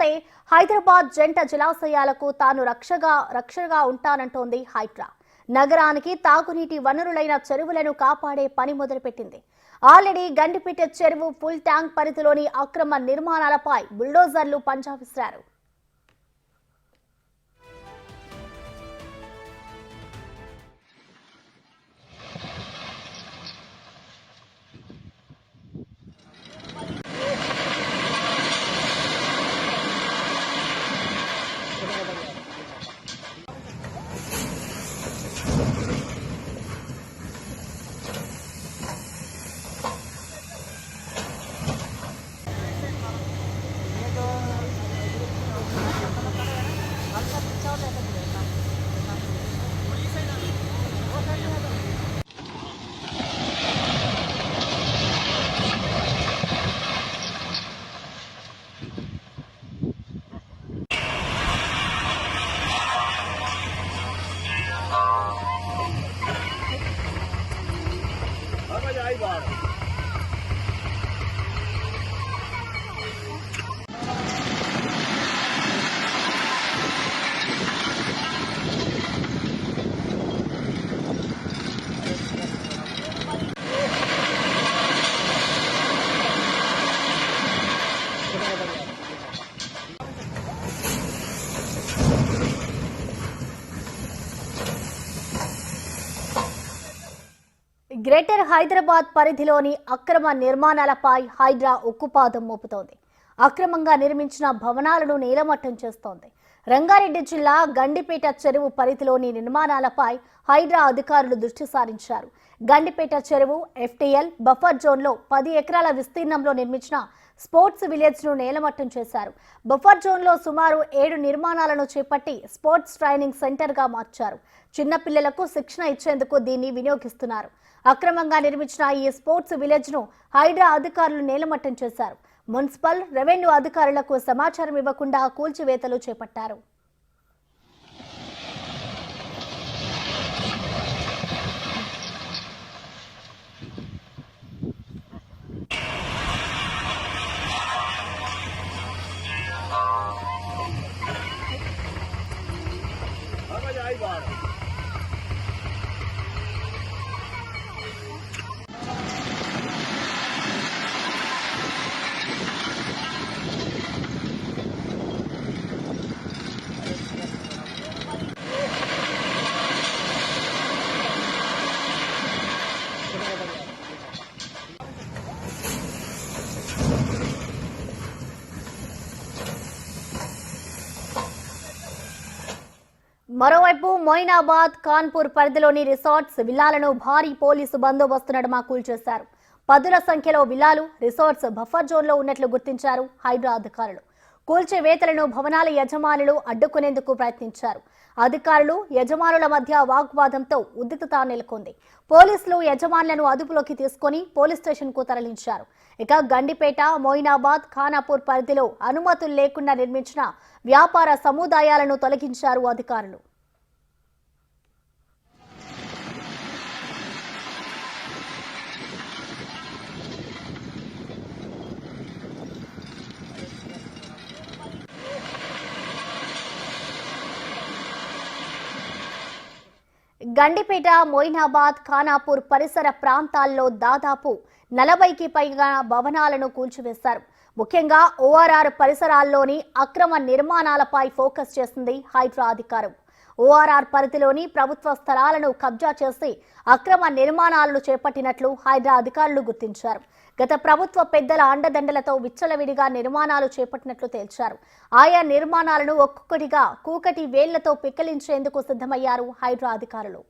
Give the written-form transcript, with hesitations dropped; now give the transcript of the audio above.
చూస్తే హైదరాబాద్ జంట జలాశయాలకు తాను రక్షగా ఉంటానంటోంది హైడ్రా. నగరానికి తాగునీటి వనరులైన చెరువులను కాపాడే పని మొదలుపెట్టింది. ఆల్రెడీ గండిపేట చెరువు ఫుల్ ట్యాంక్ పరిధిలోని అక్రమ నిర్మాణాలపై బుల్డోజర్లు పంజా విసిరారు. గ్రేటర్ హైదరాబాద్ పరిధిలోని అక్రమ నిర్మాణాలపై హైడ్రా ఉక్కుపాదం మోపుతోంది. అక్రమంగా నిర్మించిన భవనాలను నేలమట్టం చేస్తోంది. రంగారెడ్డి జిల్లా గండిపేట చెరువు పరిధిలోని నిర్మాణాలపై హైడ్రా అధికారులు దృష్టి సారించారు. గండిపేట చెరువు ఎఫ్టీఎల్ బఫర్ జోన్లో 10 ఎకరాల విస్తీర్ణంలో నిర్మించిన స్పోర్ట్స్ విలేజ్ ను నేలమట్టం చేశారు. బఫర్ జోన్లో సుమారు 7 నిర్మాణాలను చేపట్టి స్పోర్ట్స్ ట్రైనింగ్ సెంటర్ గా మార్చారు. చిన్నపిల్లలకు శిక్షణ ఇచ్చేందుకు దీన్ని వినియోగిస్తున్నారు. అక్రమంగా నిర్మించిన ఈ స్పోర్ట్స్ విలేజ్ ను హైడ్రా అధికారులు నేలమట్టం చేశారు. మున్సిపల్, రెవెన్యూ అధికారులకు సమాచారం ఇవ్వకుండా కూల్చివేతలు చేపట్టారు. మరోవైపు మొయినాబాద్, కాన్పూర్ పరిధిలోని రిసార్ట్స్, విల్లాలను భారీ పోలీసు బందోబస్తు నడుమ కూల్చేశారు. 10ల సంఖ్యలో విల్లాలు, రిసార్ట్స్ బఫర్ జోన్లో ఉన్నట్లు గుర్తించారు హైడ్రా అధికారులు. కూల్చివేతలను భవనాల యజమానులు అడ్డుకునేందుకు ప్రయత్నించారు. అధికారులు, యజమానుల మధ్య వాగ్వాదంతో ఉద్రిక్తత నెలకొంది. పోలీసులు యజమానులను అదుపులోకి తీసుకుని పోలీస్ స్టేషన్ కు తరలించారు. ఇక గండిపేట, మొయినాబాద్, ఖానాపూర్ పరిధిలో అనుమతులు లేకుండా నిర్మించిన వ్యాపార సముదాయాలను తొలగించారు అధికారులు. గండిపేట, మొయినాబాద్, ఖానాపూర్ పరిసర ప్రాంతాల్లో దాదాపు 40కి పైగా భవనాలను కూల్చివేశారు. ముఖ్యంగా ఓఆర్ఆర్ పరిసరాల్లోని అక్రమ నిర్మాణాలపై ఫోకస్ చేసింది హైడ్రా అధికారం. ఓఆర్ఆర్ పరిధిలోని ప్రభుత్వ స్థలాలను కబ్జా చేసి అక్రమ నిర్మాణాలను చేపట్టినట్లు హైడ్రా అధికారులు గుర్తించారు. గత ప్రభుత్వ పెద్దల అండదండలతో విచ్చలవిడిగా నిర్మాణాలు చేపట్టినట్లు తేల్చారు. ఆయా నిర్మాణాలను ఒక్కొక్కటిగా కూకటి వేళ్లతో పిక్కలించేందుకు సిద్ధమయ్యారు హైడ్రా అధికారులు.